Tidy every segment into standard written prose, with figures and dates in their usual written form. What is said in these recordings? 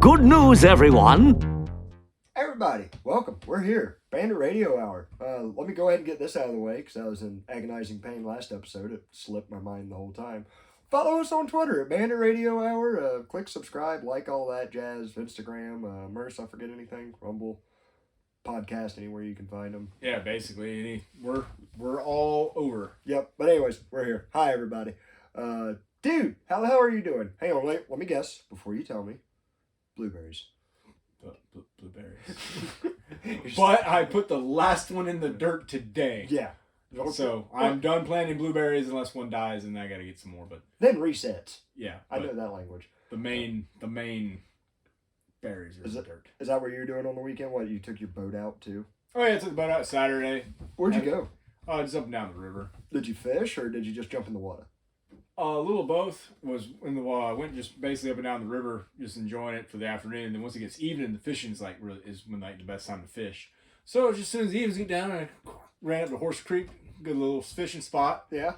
Good news, everyone! Everybody, welcome. We're here. Bandit Radio Hour. Let me go ahead and get this out of the way because I was in agonizing pain last episode. It slipped my mind the whole time. Follow us on Twitter at Bandit Radio Hour. Click subscribe, like all that jazz. Instagram, Merce, I forget anything. Rumble, podcast, anywhere you can find them. Yeah, basically, we're all over. Yep. But anyways, we're here. Hi, everybody. Dude, how the hell are you doing? Hang on, wait. Let me guess before you tell me. Blueberries. Blueberries. But I put the last one in the dirt today. Yeah. So I'm done planting blueberries unless one dies, and I got to get some more. But then resets. Yeah, I know that language. The main berries are in the dirt. Is that what you were doing on the weekend? What, you took your boat out too? Oh yeah, I took the boat out Saturday. Where'd you go? Oh, just up and down the river. Did you fish or did you just jump in the water? A little of both. Was in the went just basically up and down the river, just enjoying it for the afternoon. And then once it gets evening, the fishing is when the best time to fish. So just as soon as the evenings get down, I ran up to Horse Creek, good little fishing spot. Yeah.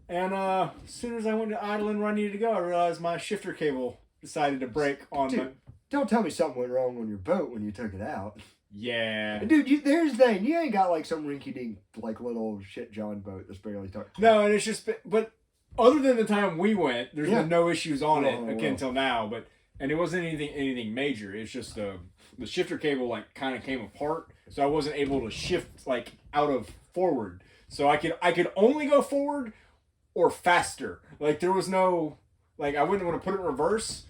And as soon as I went to idling where I needed to go, I realized my shifter cable decided to break on Dude, don't tell me something went wrong on your boat when you took it out. Yeah. Dude, there's the thing. You ain't got like some rinky-dink like little shit John boat that's barely tucked. No, and it's just but other than the time we went, there's been no issues on it until now. And it wasn't anything major. It's just the shifter cable like kind of came apart, so I wasn't able to shift like out of forward. So I could only go forward or faster. Like there was no I wouldn't want to put it in reverse.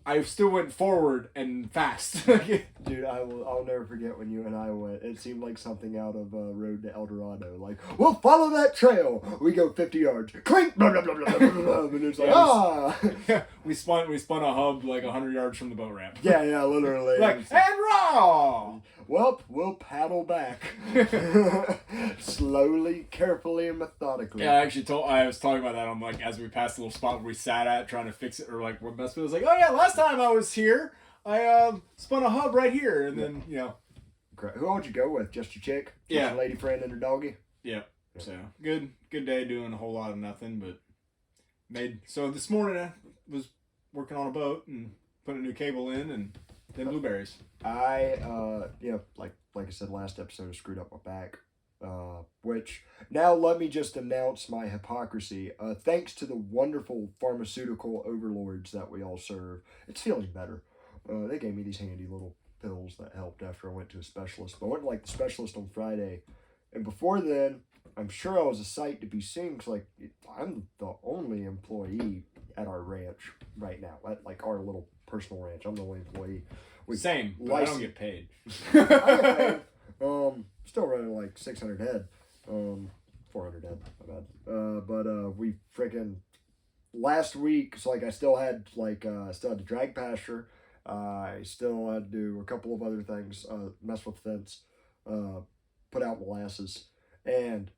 I still went forward and fast. Dude, I'll never forget when you and I went. It seemed like something out of Road to El Dorado. Like, we'll follow that trail. We go 50 yards. Clink! Blah, blah, blah, blah, blah, blah, and it's like, we spun a hub like 100 yards from the boat ramp. Yeah, literally. And raw! Well, we'll paddle back. Slowly, carefully, and methodically. Yeah, I was talking about that on as we passed the little spot where we sat at trying to fix it, or what best was like, oh yeah, last time I was here, I spun a hub right here, and then, Great. Who would you go with? Just your chick? Yeah. Your lady friend and her doggy? Yeah. So, good day doing a whole lot of nothing, but so this morning I was working on a boat and putting a new cable in, and then blueberries. I, like I said last episode, I screwed up my back. Which, now let me just announce my hypocrisy. Thanks to the wonderful pharmaceutical overlords that we all serve, it's feeling better. They gave me these handy little pills that helped after I went to a specialist. But I went to the specialist on Friday. And before then, I'm sure I was a sight to be seen because, I'm the only employee at our ranch right now. At, our little personal ranch. I'm the only employee. Same, but I don't get paid. I get paid. Still running 600 head. 400 head, my bad. But we freaking last week, so I still had still had to drag pasture. I still had to do a couple of other things, mess with fence, put out molasses, and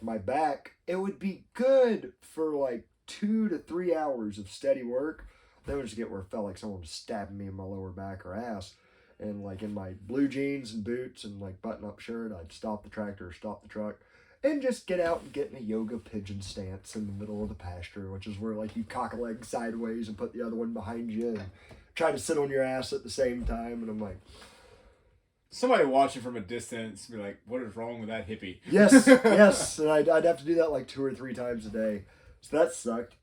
my back, it would be good for 2 to 3 hours of steady work. Then it would just get where it felt like someone was stabbing me in my lower back or ass. And in my blue jeans and boots and button-up shirt, I'd stop the tractor, stop the truck, and just get out and get in a yoga pigeon stance in the middle of the pasture, which is where you cock a leg sideways and put the other one behind you and try to sit on your ass at the same time. And I'm like, somebody watching from a distance be like, what is wrong with that hippie? Yes. And I'd have to do that 2 or 3 times a day. So that sucked.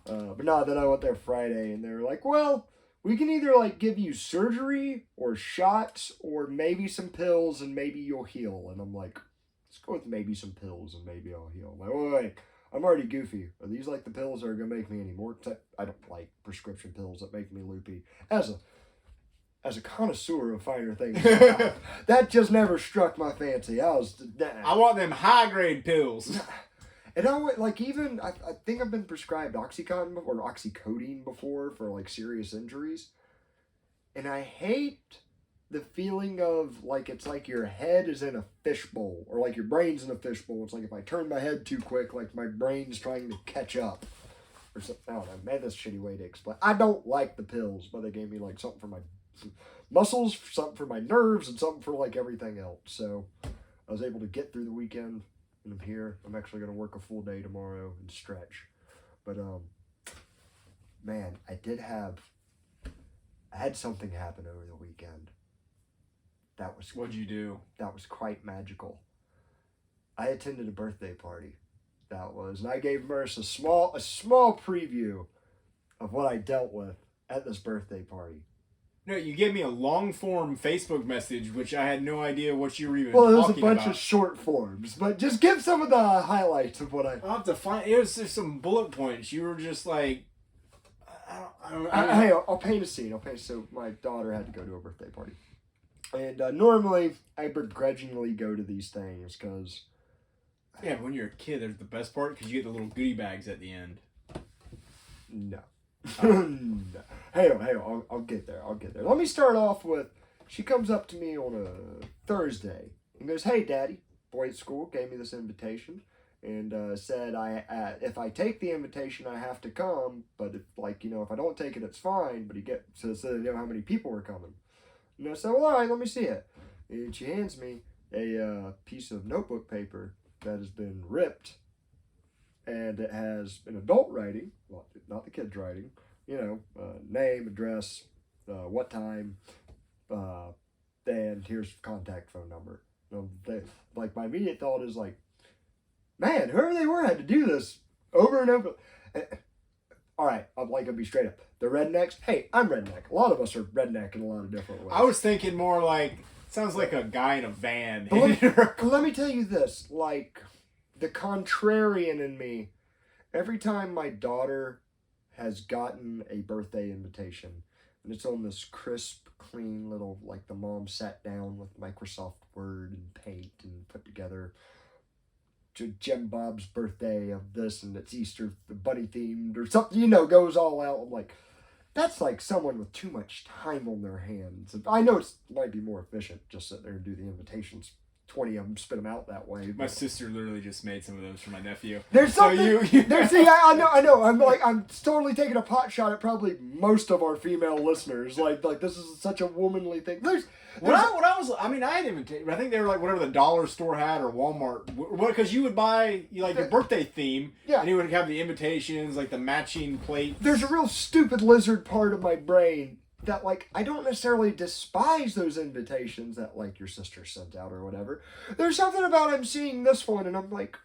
But no, then I went there Friday and they were like, well, we can either give you surgery or shots or maybe some pills and maybe you'll heal. And I'm like, let's go with maybe some pills and maybe I'll heal. I'm like, wait, I'm already goofy. Are these the pills that are going to make me any more? I don't like prescription pills that make me loopy. As a connoisseur of finer things, that just never struck my fancy. I want them high-grade pills. And I went, I think I've been prescribed Oxycontin or oxycodone before for, serious injuries. And I hate the feeling of, it's your head is in a fishbowl, or your brain's in a fishbowl. It's if I turn my head too quick, my brain's trying to catch up. Or something. I don't know, man, that's a shitty way to explain. I don't like the pills, but they gave me, something for my muscles, something for my nerves, and something for, everything else. So I was able to get through the weekend. And I'm here. I'm actually going to work a full day tomorrow and stretch. But, man, I had something happen over the weekend. What'd you do? That was quite magical. I attended a birthday party. And I gave Merce a small preview of what I dealt with at this birthday party. No, you gave me a long form Facebook message, which I had no idea what you were even Well, it was talking a bunch about. of short forms, but just give some of the highlights of what I. I'll have to find. It was just some bullet points. You were just like, Hey, I'll paint a scene. So my daughter had to go to a birthday party, and normally I begrudgingly go to these things because. Yeah, when you're a kid, there's the best part because you get the little goodie bags at the end. No. No. Hey, I'll get there. Let me start off with, she comes up to me on a Thursday and goes, "Hey, Daddy." Boy at school gave me this invitation and said if I take the invitation, I have to come. But if I don't take it, it's fine. But so they know how many people are coming. And I said, "Well, all right, let me see it." And she hands me a piece of notebook paper that has been ripped, and it has an adult writing, well, not the kid's writing, name, address, what time, and here's contact phone number. My immediate thought is man, whoever they were had to do this over and over. All right, I'm gonna be straight up. The rednecks. Hey, I'm redneck. A lot of us are redneck in a lot of different ways. I was thinking more sounds like a guy in a van. Let me tell you this, the contrarian in me, every time my daughter has gotten a birthday invitation, and it's on this crisp, clean little, the mom sat down with Microsoft Word and Paint and put together to Jim Bob's birthday of this, and it's Easter bunny themed or something, goes all out. I'm like, that's like someone with too much time on their hands. I know it might be more efficient just sit there and do the invitations. 20 of them, spit them out that way. My sister literally just made some of those for my nephew. There's something. I know. I'm totally taking a pot shot at probably most of our female listeners. This is such a womanly thing. I had invitations. I think they were whatever the dollar store had or Walmart. Because you would buy your birthday theme, and you would have the invitations, the matching plate. There's a real stupid lizard part of my brain that I don't necessarily despise those invitations that your sister sent out or whatever. There's something about I'm seeing this one and I'm like,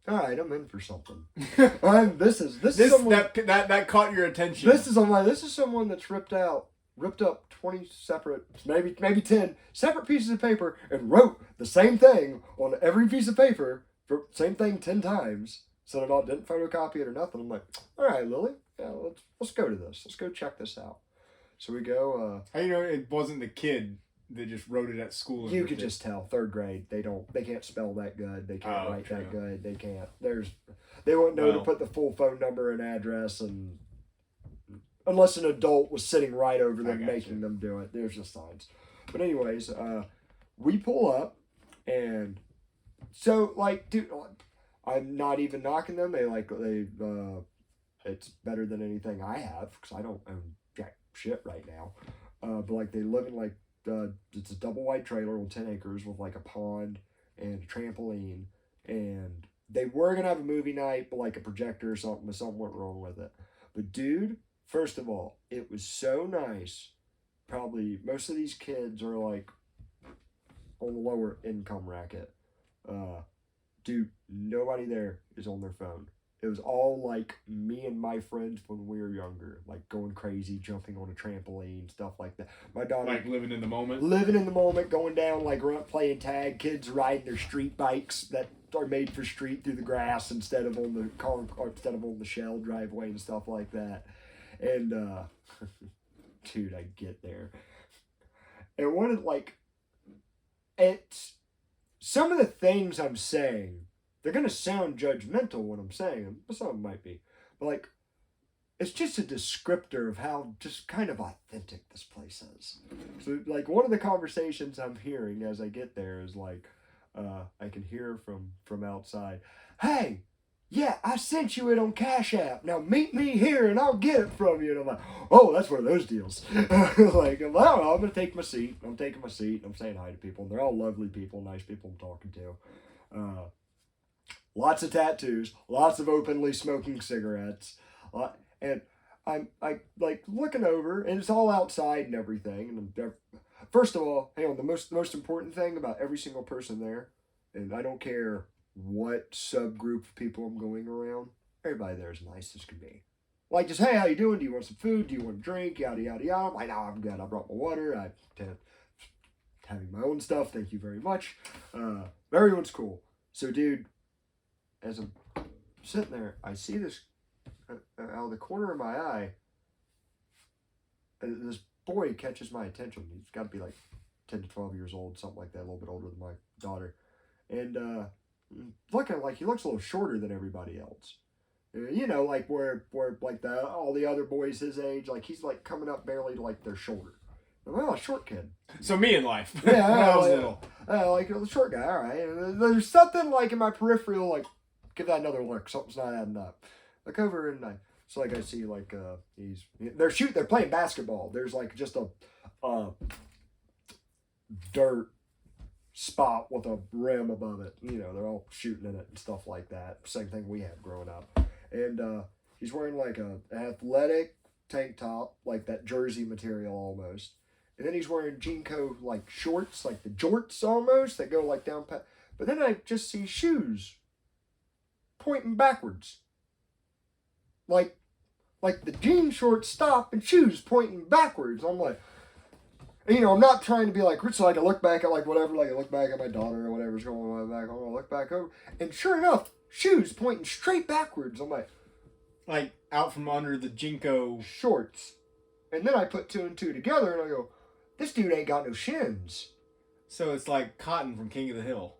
all right, I'm in for something. This is someone, that caught your attention. This is someone that's ripped up 20 separate, maybe 10 separate pieces of paper and wrote the same thing on every piece of paper, same thing 10 times. So I didn't photocopy it or nothing. I'm like, all right, Lily, yeah, let's go to this. Let's go check this out. So we go. How it wasn't the kid that just wrote it at school? You could just tell. 3rd grade, they can't spell that good. They can't write that good. They can't. They won't know to put the full phone number and address, and unless an adult was sitting right over them making them do it. There's just signs. But anyways, we pull up, and so dude, I'm not even knocking them. It's better than anything I have because I don't own jack shit right now. But they live in it's a double wide trailer on 10 acres with a pond and a trampoline, and they were gonna have a movie night, but a projector or something, but something went wrong with it. But dude, first of all, it was so nice. Probably most of these kids are on the lower income bracket. Dude, nobody there is on their phone. It was all me and my friends when we were younger, going crazy, jumping on a trampoline, stuff like that. My daughter living in the moment, going down playing tag. Kids riding their street bikes that are made for street through the grass instead of on the shell driveway and stuff like that. And dude, I get there, and it's some of the things I'm saying. They're going to sound judgmental when I'm saying them, but some might be. But, it's just a descriptor of how just kind of authentic this place is. So, one of the conversations I'm hearing as I get there is, I can hear from outside, "Hey, yeah, I sent you it on Cash App. Now meet me here and I'll get it from you." And I'm like, "Oh, that's one of those deals." I'm going to take my seat. I'm taking my seat. I'm saying hi to people. And they're all lovely people, nice people I'm talking to. Lots of tattoos, lots of openly smoking cigarettes. And I'm like looking over, and it's all outside and everything. And first of all, hang on, the most important thing about every single person there, and I don't care what subgroup of people I'm going around, everybody there is nice as can be. Like, just, hey, how you doing? Do you want some food? Do you want a drink? Yada, yada, yada. I'm like, no, I'm good. I brought my water. I tend having my own stuff. Thank you very much. Everyone's cool. So, dude, as I'm sitting there, I see this out of the corner of my eye. This boy catches my attention. He's got to be like 10 to 12 years old, something like that, a little bit older than my daughter. And looking like he looks a little shorter than everybody else. You know, like where like all the other boys his age, like he's like coming up barely to like their shoulder. Well, a short kid. So me in life. Yeah, when I was little. Like a short guy. All right. And there's something like in my peripheral, like give that another look. Something's not adding up. Look over and so like I see like they're playing basketball. There's like just a dirt spot with a rim above it. You know, they're all shooting in it and stuff like that. Same thing we had growing up. And he's wearing like an athletic tank top, like that jersey material almost. And then he's wearing Jinko like shorts, like the jorts almost, that go like down past. But then I just see shoes pointing backwards. Like the jean shorts stop and shoes pointing backwards. I'm like, you know, I'm not trying to be like, so I can look back at like whatever, like I look back at my daughter or whatever's going on in my back. I'm going to look back over. And sure enough, shoes pointing straight backwards. I'm like out from under the Jinko shorts. And then I put two and two together and I go, this dude ain't got no shins. So it's like Cotton from King of the Hill.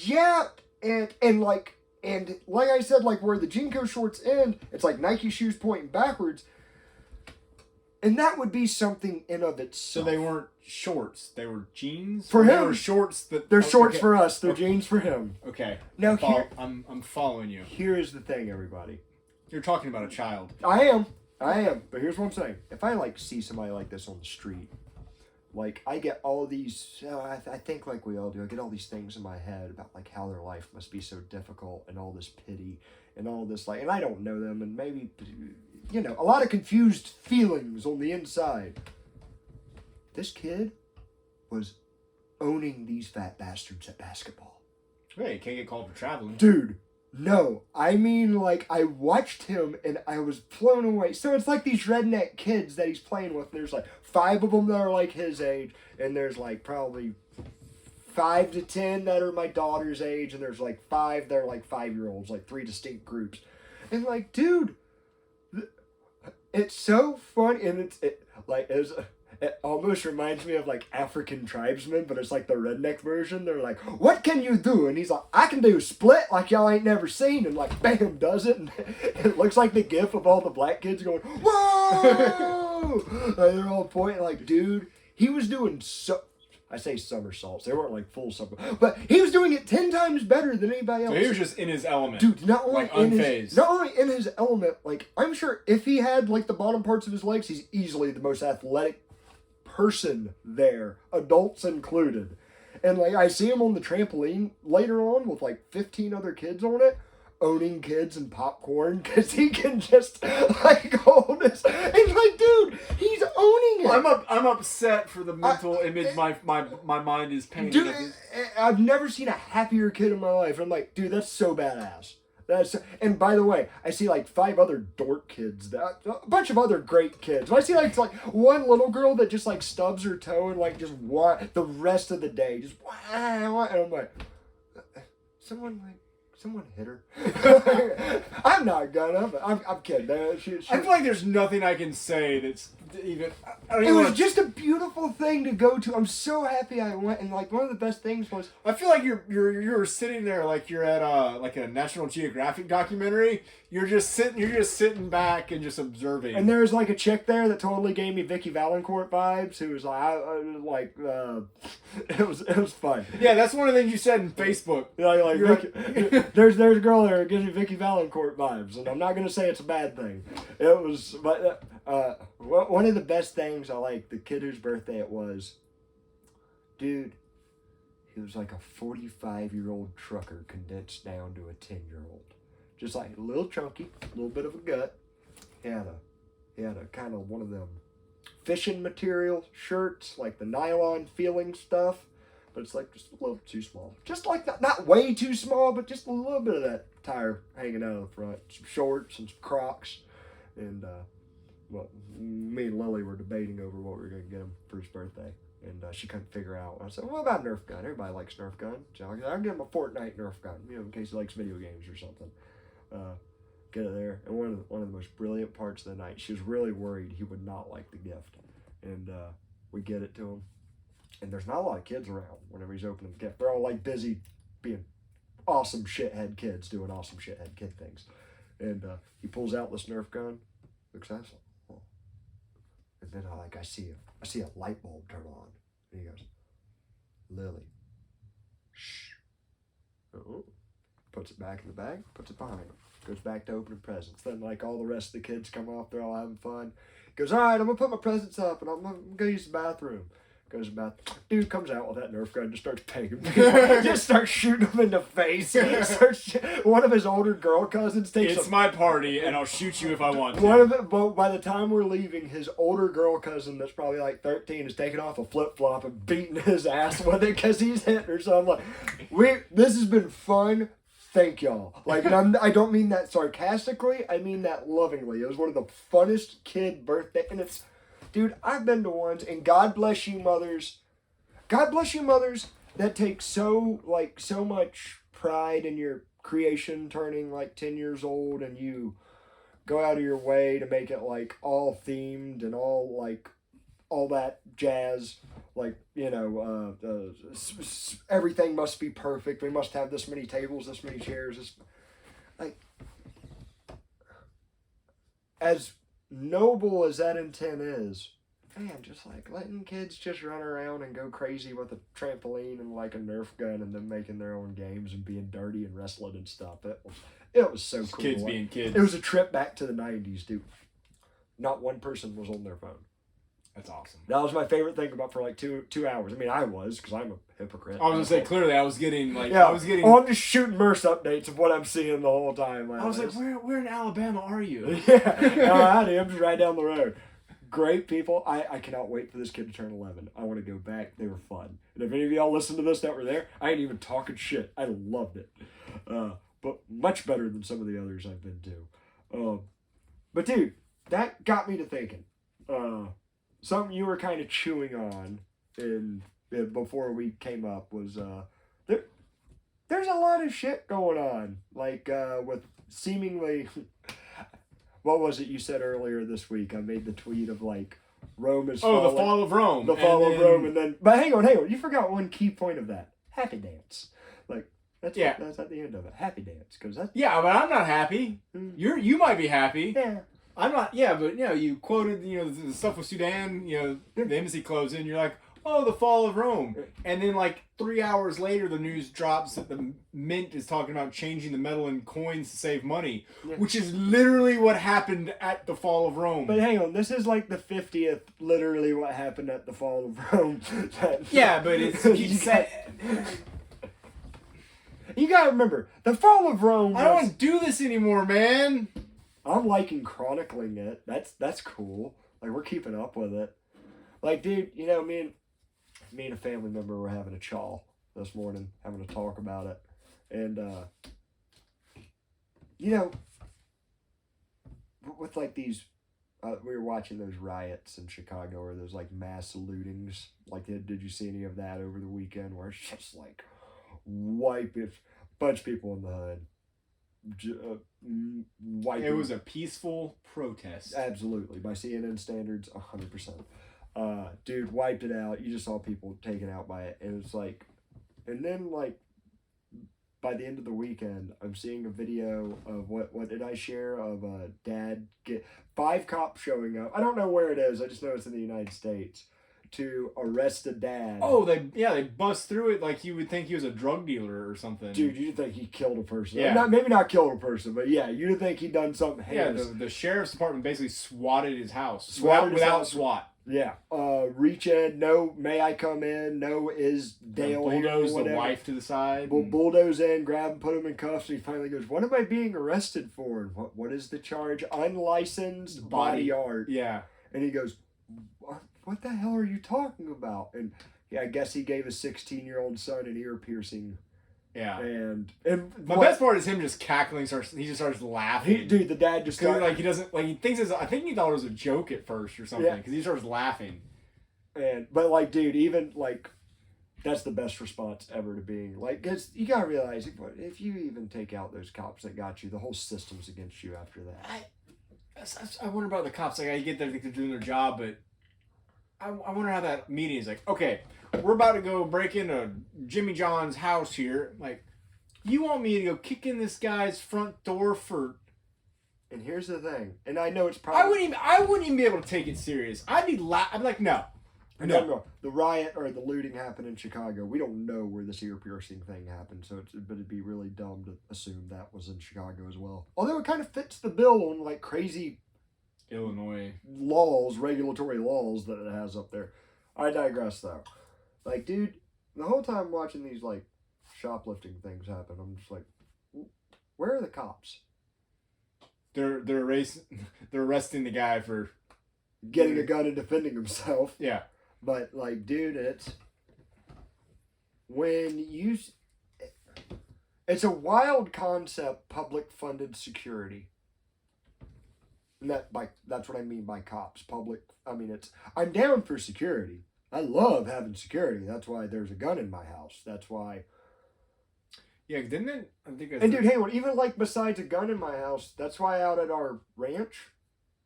Yeah, and like I said, like where the Jinko shorts end, it's like Nike shoes pointing backwards. And that would be something in of itself. So they weren't shorts; they were jeans. For him, they were shorts they're shorts for us. They're jeans for him. Okay. Now I'm following you. Here's the thing, everybody. You're talking about a child. I am. But here's what I'm saying. If I like see somebody like this on the street, like I get all these. I think like we all do. I get all these things in my head about like how their life must be so difficult and all this pity and all this like. And I don't know them, and maybe. You know, a lot of confused feelings on the inside. This kid was owning these fat bastards at basketball. Hey, can't get called for traveling. Dude, no. I mean, like, I watched him and I was blown away. So it's like these redneck kids that he's playing with. There's like 5 of them that are like his age. And there's like probably 5 to 10 that are my daughter's age. And there's like 5 that are like 5-year-olds. Like 3 distinct groups. And like, dude... It's so fun, and it almost reminds me of like African tribesmen, but it's like the redneck version. They're like, "What can you do?" And he's like, "I can do a split like y'all ain't never seen," and like, bam, does it. And it looks like the gif of all the black kids going, "Whoa!" Like, they're all pointing like, dude, he was doing so. I say somersaults. They weren't like full somersaults. But he was doing it 10 times better than anybody else. So he was just in his element. Dude, not only like unfazed. Not only in his element, like, I'm sure if he had like the bottom parts of his legs, he's easily the most athletic person there, adults included. And like I see him on the trampoline later on with like 15 other kids on it, owning kids and popcorn because he can just like hold this. And like, dude, he's owning it. I'm upset for the mental image my mind is painting. Dude, I've never seen a happier kid in my life. I'm like, dude, that's so badass. And by the way, I see like 5 other dork kids, a bunch of other great kids. But I see like one little girl that just like stubs her toe and like just the rest of the day just and I'm like, someone hit her. I'm not gonna, but I'm kidding. I feel like there's nothing I can say that's even. It was just a beautiful thing to go to. I'm so happy I went, and like one of the best things was. I feel like you're sitting there like you're at like a National Geographic documentary. You're just sitting back and just observing. And there's like a chick there that totally gave me Vicky Valancourt vibes. Who was like, it was fun. Yeah, that's one of the things you said in Facebook. There's a girl there that gives me Vicky Valancourt vibes, and I'm not gonna say it's a bad thing. It was, but one of the best things I like, the kid whose birthday it was, dude, he was like a 45-year-old trucker condensed down to a 10-year-old. Just like a little chunky, a little bit of a gut. He had a He had a kind of one of them fishing material shirts, like the nylon feeling stuff, but it's like just a little too small. Just like that, not way too small, but just a little bit of that tire hanging out of the front. Some shorts and some Crocs, and well, me and Lily were debating over what we were going to get him for his birthday, and she couldn't figure out. I said, "What about Nerf gun? Everybody likes Nerf gun. So I'll give him a Fortnite Nerf gun, in case he likes video games or something." Get it there, and one of the most brilliant parts of the night, she was really worried he would not like the gift, and we get it to him, and there's not a lot of kids around whenever he's opening the gift. They're all like busy being awesome shithead kids doing awesome shithead kid things, and he pulls out this Nerf gun, looks at us, oh. And then I see a light bulb turn on, and he goes, "Lily, shh." Oh. Puts it back in the bag, puts it behind him. Goes back to opening presents. Then, like, all the rest of the kids come off, they're all having fun. Goes, "All right, I'm going to put my presents up, and I'm going to use the bathroom." Goes to the bathroom. Dude comes out with that Nerf gun, just starts pegging people. Just starts shooting them in the face. One of his older girl cousins takes It's my party, and I'll shoot you if I want to. But by the time we're leaving, his older girl cousin, that's probably like 13, is taking off a flip-flop and beating his ass with it because he's hitting her. So I'm like, this has been fun. Thank y'all. Like, I don't mean that sarcastically. I mean that lovingly. It was one of the funnest kid birthday, and it's, dude, I've been to ones, and God bless you mothers. God bless you mothers that take so much pride in your creation turning like 10 years old, and you go out of your way to make it like all themed and all that jazz. Like, everything must be perfect. We must have this many tables, this many chairs. As noble as that intent is, man, just like letting kids just run around and go crazy with a trampoline and like a Nerf gun, and then making their own games and being dirty and wrestling and stuff. It was so cool. Kids being kids. It was a trip back to the 90s, dude. Not one person was on their phone. That's awesome. That was my favorite thing about for like 2 hours. I mean, I was, because I'm a hypocrite. I was going to say, clearly, I was getting... I'm just shooting Merce updates of what I'm seeing the whole time. I was like, where in Alabama are you? Yeah, I'm just right down the road. Great people. I cannot wait for this kid to turn 11. I want to go back. They were fun. And if any of y'all listen to this that were there, I ain't even talking shit. I loved it. But much better than some of the others I've been to. But dude, that got me to thinking. Something you were kind of chewing on before we came up was there's a lot of shit going on, like with seemingly what was it you said earlier this week? I made the tweet of like Rome is falling. The fall of Rome. The fall of Rome, and then but hang on, you forgot one key point of that. Happy dance. Like that's at the end of it. Happy dance, because that's but I'm not happy. You might be happy. Yeah. I'm not, but you quoted, the stuff with Sudan, the embassy closed in, you're like, oh, the fall of Rome. And then like 3 hours later, the news drops that the mint is talking about changing the metal in coins to save money, which is literally what happened at the fall of Rome. But hang on, this is like the 50th, literally what happened at the fall of Rome. But it's, you gotta remember, the fall of Rome I don't want to do this anymore, man. I'm liking chronicling it. That's cool. Like, we're keeping up with it. Like, dude, me and a family member were having a chaw this morning, having a talk about it. And, with like these, we were watching those riots in Chicago, or those like mass lootings. Like, did you see any of that over the weekend, where it's just like a bunch of people in the hood. It was a peaceful protest. Absolutely, by CNN standards, 100%. Dude, wiped it out. You just saw people taken out by it, and it's like, and then like, by the end of the weekend, I'm seeing a video of what did I share of a dad get 5 cops showing up. I don't know where it is. I just know it's in the United States. To arrest a dad. Oh, they bust through it like you would think he was a drug dealer or something. Dude, you'd think he killed a person. Yeah. Maybe not killed a person, but yeah, you'd think he'd done something heinous. Yeah, the sheriff's department basically swatted his house. Without SWAT. Yeah. Reach in. No, may I come in? No, is Dale here? Bulldoze Or the wife to the side. Bulldoze in, grab him, put him in cuffs, and he finally goes, "What am I being arrested for? And what is the charge? Unlicensed body art." Yeah. And he goes, what the hell are you talking about? And yeah, I guess he gave his 16-year-old son an ear piercing. Yeah. And my best part is him just cackling. He just starts laughing. Dude, the dad just started, like he doesn't like he thinks it's. I think he thought it was a joke at first or something because he starts laughing. But like, dude, even like. That's the best response ever to being like, cause you gotta realize if you even take out those cops that got you, the whole system's against you after that. I wonder about the cops. Like, I get that they're doing their job, but I wonder how that meeting is like. Okay, we're about to go break into Jimmy John's house here. Like, you want me to go kick in this guy's front door for? And here's the thing, and I know it's probably I wouldn't even be able to take it serious. I'd be like, no. No. The riot or the looting happened in Chicago. We don't know where this ear piercing thing happened, so but it'd be really dumb to assume that was in Chicago as well. Although it kind of fits the bill on like crazy Illinois regulatory laws that it has up there. I digress though. Like, dude, the whole time watching these like shoplifting things happen, I'm just like, where are the cops? They're arresting the guy for getting a gun and defending himself. Yeah. But, like, dude, it's a wild concept, public-funded security. And that's what I mean by cops. I'm down for security. I love having security. That's why there's a gun in my house. That's why. Yeah, didn't it? I think. And dude, hang on. Even like besides a gun in my house, that's why out at our ranch,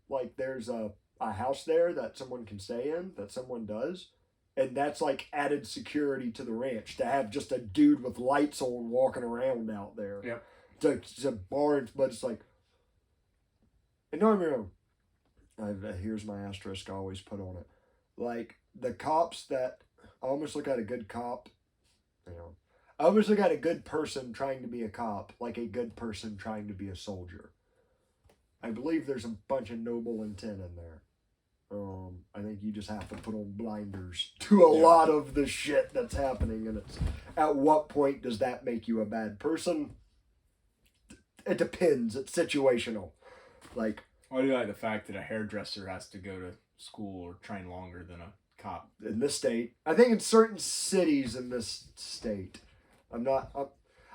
like there's a house there that someone can stay in, that someone does. And that's like added security to the ranch to have just a dude with lights on walking around out there. Yeah. It's a barn, but it's like, and don't get me wrong, here's my asterisk I always put on it. Like the cops that, I almost look at a good cop, I almost look at a good person trying to be a cop like a good person trying to be a soldier. I believe there's a bunch of noble intent in there. I think you just have to put on blinders to a lot of the shit that's happening, and it's at what point does that make you a bad person? It depends. It's situational. Like, I do like the fact that a hairdresser has to go to school or train longer than a cop in this state. I think in certain cities in this state. I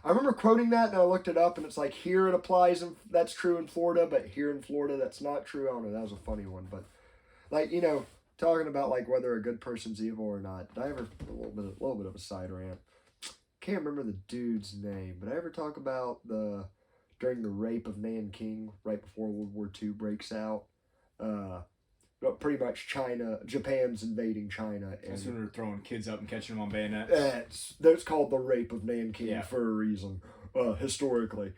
remember quoting that and I looked it up and it's like here it applies and that's true in Florida, but here in Florida that's not true. I don't know. That was a funny one, but. Like, talking about like whether a good person's evil or not. Did I ever a little bit of a side rant? Can't remember the dude's name, but I ever talk about during the rape of Nanking right before World War II breaks out. Pretty much Japan's invading China, and that's when they're throwing kids up and catching them on bayonets. That's called the rape of Nanking for a reason. Historically,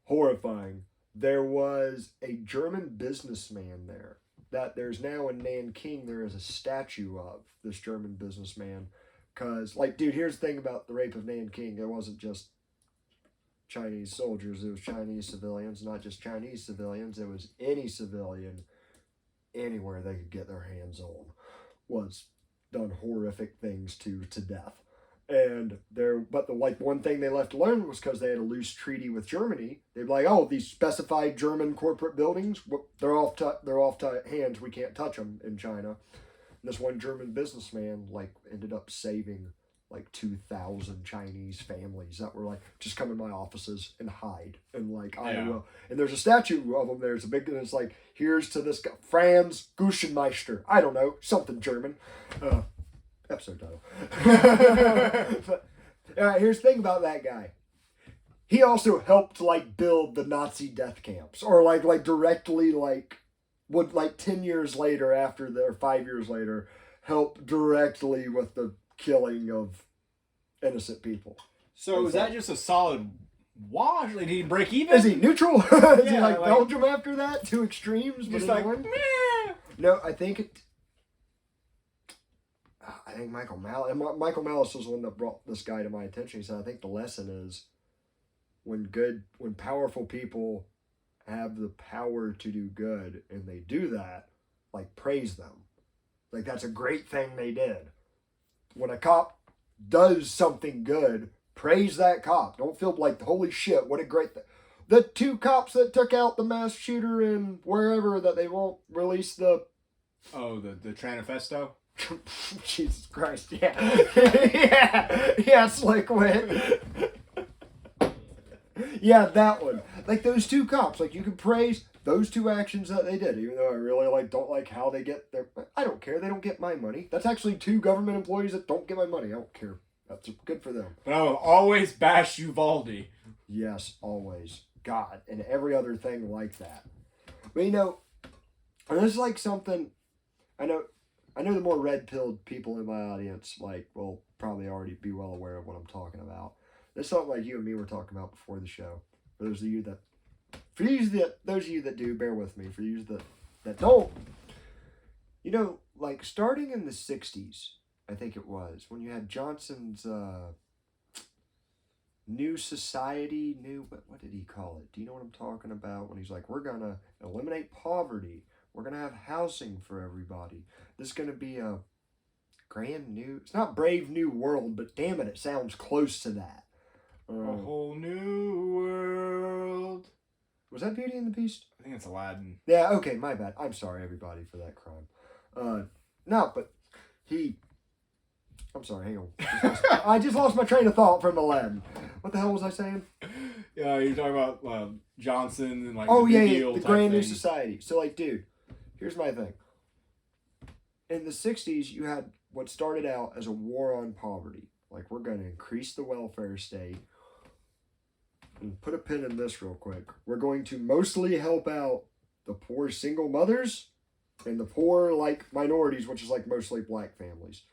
horrifying. There was a German businessman there. That there's now in Nanking, there is a statue of this German businessman. Because, like, dude, here's the thing about the rape of Nanking. It wasn't just Chinese soldiers. It was Chinese civilians. Not just Chinese civilians. It was any civilian, anywhere they could get their hands on, was done horrific things to death. And one thing they left alone was because they had a loose treaty with Germany. They'd be like, oh, these specified German corporate buildings, they're off hands. We can't touch them in China. And this one German businessman ended up saving 2,000 Chinese families that were just come in my offices and hide in Iowa. And there's a statue of him there. It's a big, and it's like, here's to this guy, Franz Guschenmeister. I don't know, something German. Episode title. But, here's the thing about that guy. He also helped build the Nazi death camps, or directly would 10 years later or 5 years later help directly with the killing of innocent people. So is that just a solid wash? Did he break even? Is he neutral? Is he Belgium after that? Two extremes? Just No, I think Michael Malice was the one that brought this guy to my attention. He said, I think the lesson is when powerful people have the power to do good and they do that, praise them. Like, that's a great thing they did. When a cop does something good, praise that cop. Don't feel like, holy shit, what a great thing. The 2 cops that took out the mass shooter in wherever that they won't release the... Oh, the Tranifesto? Jesus Christ, yeah. yeah, it's like when... yeah, that one. Like, those 2 cops, like, you can praise those 2 actions that they did, even though I really, like, don't like how they get their... I don't care, they don't get my money. That's actually 2 government employees that don't get my money. I don't care. That's good for them. But I will always bash Uvalde. Yes, always. God, and every other thing like that. But, you know, and this is like something... I know the more red-pilled people in my audience, like, will probably already be well aware of what I'm talking about. This is something like you and me were talking about before the show. For those of you that do, bear with me. For you that don't, you know, like, starting in the 60s, I think it was, when you had Johnson's New Society, what did he call it? Do you know what I'm talking about? When he's like, we're going to eliminate poverty. We're going to have housing for everybody. This is going to be a grand new... It's not Brave New World, but damn it sounds close to that. A whole new world. Was that Beauty and the Beast? I think it's Aladdin. Yeah, okay, my bad. I'm sorry, everybody, for that crime. No, but he... I'm sorry, hang on. I just lost my train of thought from Aladdin. What the hell was I saying? Yeah, you're talking about Johnson and, like, the Grand New Society. So, like, dude, here's my thing. In the 60s, you had what started out as a war on poverty. Like, we're going to increase the welfare state. And put a pin in this real quick. We're going to mostly help out the poor single mothers and the poor, like, minorities, which is, like, mostly black families.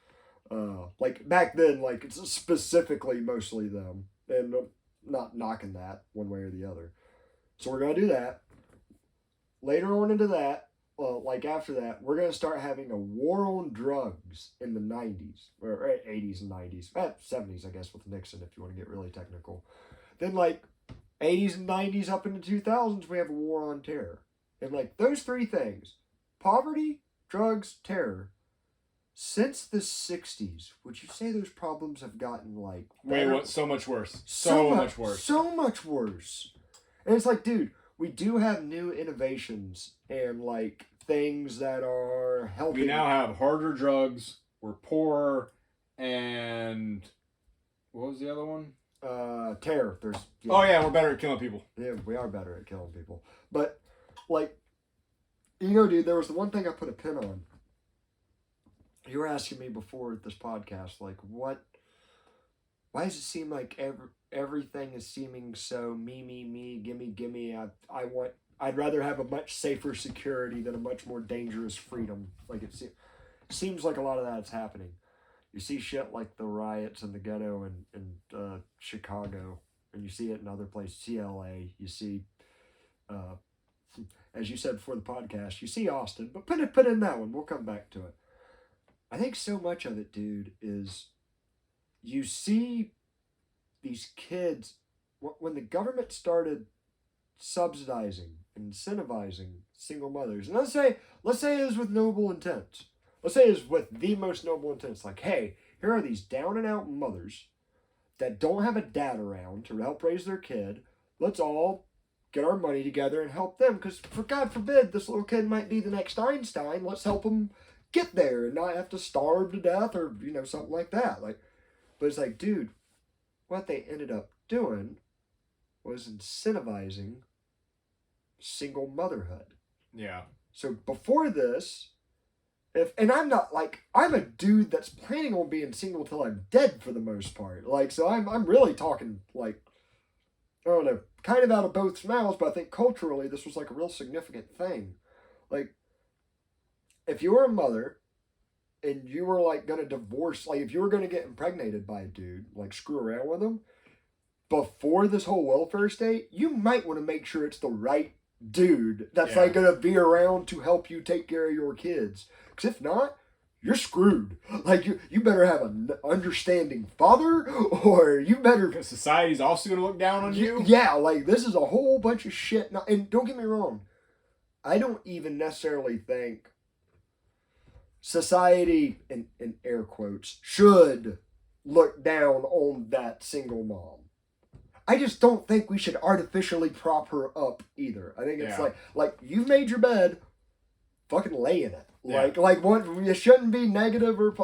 Like, back then, like, it's specifically mostly them. And not knocking that one way or the other. So we're going to do that. Later on into that, well, like after that, we're going to start having a war on drugs in the 90s, or 80s and 90s, 70s, I guess, with Nixon, if you want to get really technical. Then, like, 80s and 90s up into 2000s, we have a war on terror. And, like, those 3 things, poverty, drugs, terror, since the 60s, would you say those problems have gotten, like... So much worse. So much worse. So much worse. And it's like, dude, we do have new innovations and, like, things that are helping. We now have harder drugs, we're poorer, and... What was the other one? Terror. We're better at killing people. Yeah, we are better at killing people. But, like, you know, dude, there was the one thing I put a pin on. You were asking me before this podcast, like, why does it seem like everything is seeming so me, gimme, I'd rather have a much safer security than a much more dangerous freedom. Like, it seems like a lot of that is happening. You see shit like the riots in the ghetto in Chicago, and you see it in other places, CLA, you see, as you said before the podcast, you see Austin, but put in that one, we'll come back to it. I think so much of it, dude, is you see these kids, when the government started subsidizing and incentivizing single mothers, and let's say it was with noble intent. Let's say it's with the most noble intents. Like, hey, here are these down and out mothers that don't have a dad around to help raise their kid. Let's all get our money together and help them. Because, for God forbid, this little kid might be the next Einstein. Let's help him get there and not have to starve to death or, you know, something like that. Like, but it's like, dude, what they ended up doing was incentivizing single motherhood. Yeah. So before this, and I'm not, like, I'm a dude that's planning on being single till I'm dead for the most part. Like, so I'm really talking, like, I don't know, kind of out of both mouths, but I think culturally this was, like, a real significant thing. Like, if you were a mother and you were, like, going to divorce, like, if you were going to get impregnated by a dude, like, screw around with him, before this whole welfare state, you might want to make sure it's the right dude that's, like, going to be around to help you take care of your kids. Because if not, you're screwed. Like, you better have an understanding father, or you better... Because society's also going to look down on you? Yeah, like, this is a whole bunch of shit. Now, and don't get me wrong, I don't even necessarily think society, in air quotes, should look down on that single mom. I just don't think we should artificially prop her up either. I think it's like you've made your bed, fucking lay in it. Like what, you shouldn't be negative or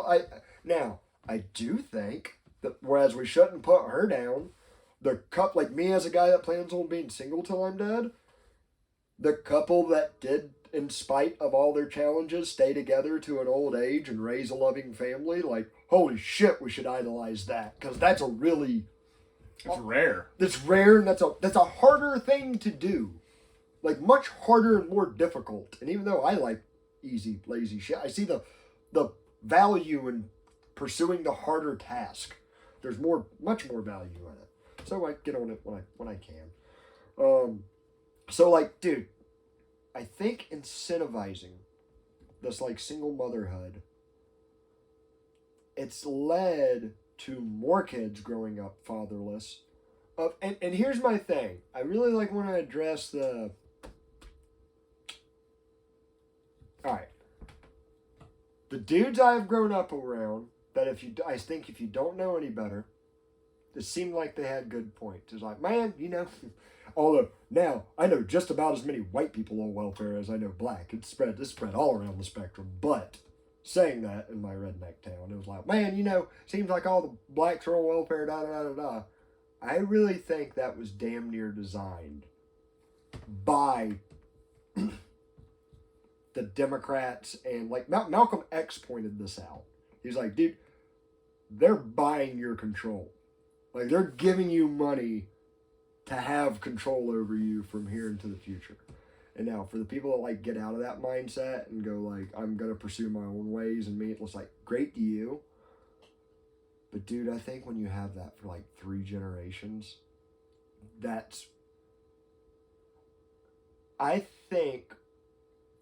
now I do think that whereas we shouldn't put her down, the couple, like me as a guy that plans on being single till I'm dead, the couple that did, in spite of all their challenges, stay together to an old age and raise a loving family, like, holy shit, we should idolize that. Because that's a really... It's rare. It's rare, and that's a harder thing to do. Like, much harder and more difficult. And even though I like easy, lazy shit, I see the value in pursuing the harder task. There's much more value in it. So I get on it when I can. So, like, dude, I think incentivizing this, like, single motherhood, it's led to more kids growing up fatherless. And here's my thing. I really, like, want to address the... Alright. The dudes I've grown up around, that I think if you don't know any better, it seemed like they had good points. It's like, man, you know... Although, now, I know just about as many white people on welfare as I know black. It's spread all around the spectrum. But, saying that in my redneck town, it was like, man, you know, seems like all the blacks are on welfare, da-da-da-da-da. I really think that was damn near designed by the Democrats. And, like, Malcolm X pointed this out. He's like, dude, they're buying your control. Like, they're giving you money to have control over you from here into the future. And now, for the people that, like, get out of that mindset and go, like, I'm going to pursue my own ways and me, it's like, great to you. But, dude, I think when you have that for, like, 3 generations, that's... I think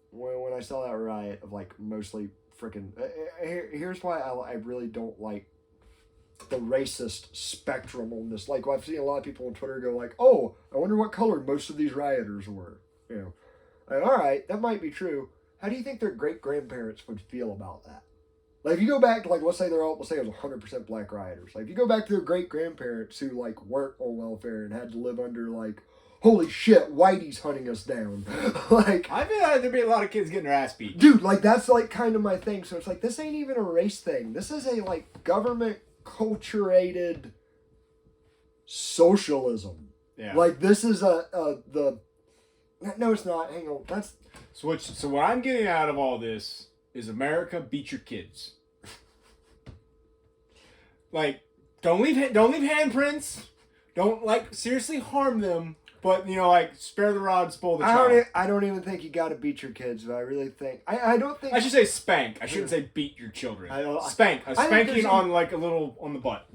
when I saw that riot of, like, mostly freaking... Here's why I really don't like the racist spectrum on this. Like, I've seen a lot of people on Twitter go like, oh, I wonder what color most of these rioters were. You know, like, all right, that might be true. How do you think their great-grandparents would feel about that? Like, if you go back to, like, let's say it was 100% black rioters. Like, if you go back to their great-grandparents who, like, weren't on welfare and had to live under, like, holy shit, Whitey's hunting us down. Like, I feel like there'd be a lot of kids getting their ass beat. Dude, like, that's, like, kind of my thing. So it's like, this ain't even a race thing. This is a, like, government culturated socialism. Yeah. Like, this is no, it's not. Hang on. That's... So what I'm getting out of all this is America, beat your kids. Like, don't leave handprints. Don't, like, seriously harm them. But, you know, like, spare the rod, spoil the child. I don't even think you got to beat your kids, but I really think... I don't think... I should say spank. I shouldn't say beat your children. Spank. A spanking on, like, a little on the butt.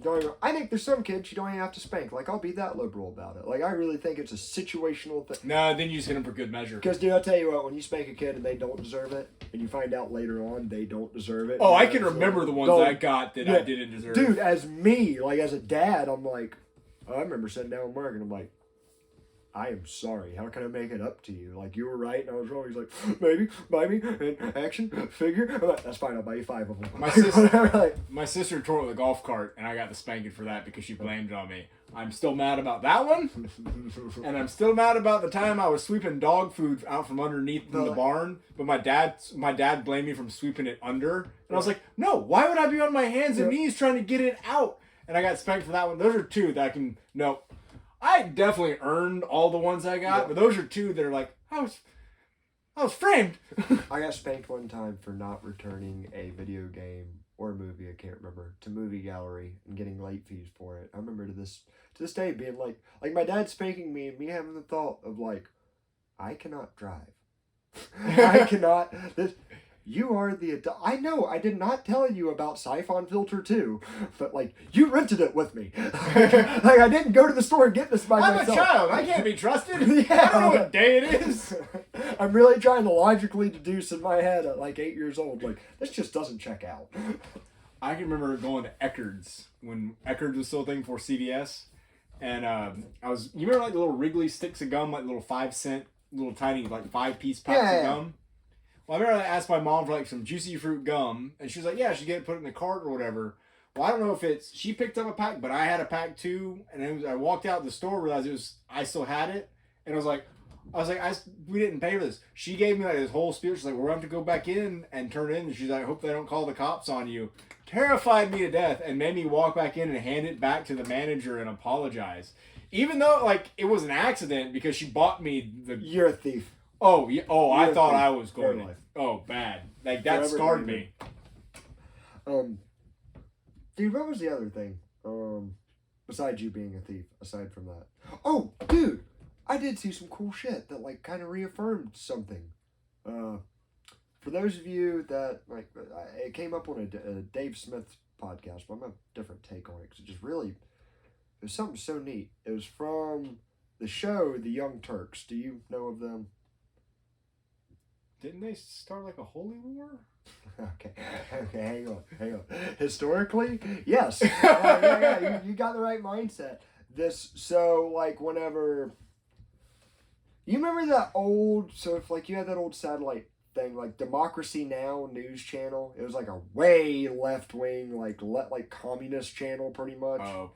I think there's some kids you don't even have to spank. Like, I'll be that liberal about it. Like, I really think it's a situational thing. No, then you just hit them for good measure. Because, dude, I'll tell you what, when you spank a kid and they don't deserve it, and you find out later on they don't deserve it... Oh, I can remember the ones I got that I didn't deserve. Dude, as me, like, as a dad, I'm like... I remember sitting down with Mark, and I'm like... I am sorry. How can I make it up to you? Like, you were right and I was wrong. He's like, maybe, buy me, and action, figure. I'm like, that's fine, I'll buy you 5 of them. My sister tore with a golf cart, and I got the spanking for that because she blamed it on me. I'm still mad about that one, and I'm still mad about the time I was sweeping dog food out from underneath in the barn, but my dad blamed me from sweeping it under, and I was like, no, why would I be on my hands and knees trying to get it out? And I got spanked for that one. Those are 2 that I can, no. I definitely earned all the ones I got, but those are 2 that are like, I was framed. I got spanked one time for not returning a video game or a movie, I can't remember, to Movie Gallery and getting late fees for it. I remember to this day being like my dad spanking me and me having the thought of like, I cannot drive. I cannot. You are the adult. I know, I did not tell you about Siphon Filter 2, but, like, you rented it with me. Like, I didn't go to the store and get this by myself. I'm a child. I can't be trusted. Yeah. I don't know what day it is. I'm really trying to logically deduce in my head at, like, 8 years old, like, this just doesn't check out. I can remember going to Eckerd's when Eckerd's was still a thing for CVS. And you remember, like, the little Wrigley sticks of gum, like little 5-cent, little tiny, like, 5-piece packs of gum? Well, I remember I asked my mom for like some juicy fruit gum, and she was like, "Yeah, she get it put in the cart or whatever." Well, I don't know if it's she picked up a pack, but I had a pack too, and I walked out the store, realized I still had it, and we didn't pay for this. She gave me like this whole spiel. She's like, we're going to have to go back in and turn it in. And she's like, I hope they don't call the cops on you. Terrified me to death and made me walk back in and hand it back to the manager and apologize. Even though like it was an accident because she bought me the. You're a thief. Oh yeah. Oh, I thought I was Fair going. life. Oh, bad. Like that scarred me. Dude, what was the other thing? Besides you being a thief, aside from that. Oh, dude, I did see some cool shit that like kind of reaffirmed something. For those of you that like, it came up on a Dave Smith podcast, but I'm a different take on it because it just really, it was something so neat. It was from the show The Young Turks. Do you know of them? Didn't they start like a holy war? Okay, hang on. Historically, yes. Yeah, you got the right mindset. So like whenever, you remember that old, so if like you had that old satellite thing, like Democracy Now! News channel, it was like a way left-wing, like communist channel pretty much. Oh,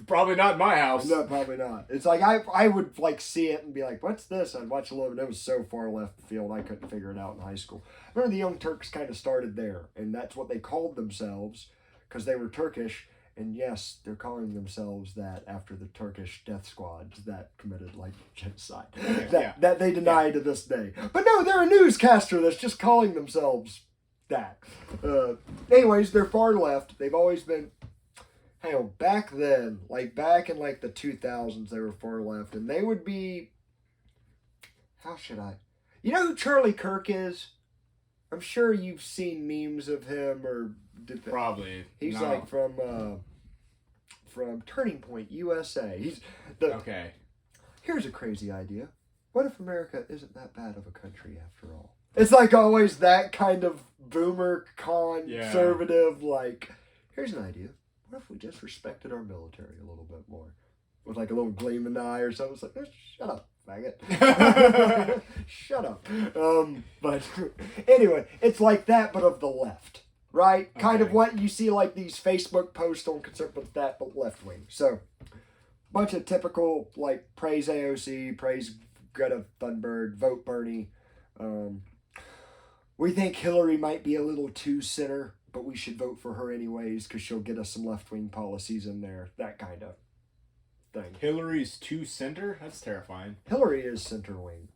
probably not in my house. No, probably not. It's like I would like see it and be like, what's this? I'd watch a little bit. It was so far left field I couldn't figure it out in high school. I remember the Young Turks kind of started there, and that's what they called themselves because they were Turkish. And yes, they're calling themselves that after the Turkish death squads that committed like genocide that they deny to this day. But no, they're a newscaster that's just calling themselves that. Anyways, they're far left. They've always been. Hang on, back then, like back in like the 2000s, they were far left, and they would be. How should I? You know who Charlie Kirk is? I'm sure you've seen memes of him or. Probably. He's no. like from Turning Point, USA. He's the. Okay. Here's a crazy idea. What if America isn't that bad of a country after all? It's like always that kind of boomer conservative. Like, here's an idea. What if we just respected our military a little bit more, with like a little gleam in the eye or something? It's like, shut up, faggot. Shut up. But anyway, it's like that, but of the left. Right? Okay. Kind of what you see like these Facebook posts on conservative that, but left wing. So, bunch of typical like praise AOC, praise Greta Thunberg, vote Bernie. We think Hillary might be a little too center, but we should vote for her anyways because she'll get us some left wing policies in there. That kind of thing. Hillary's too center? That's terrifying. Hillary is center wing.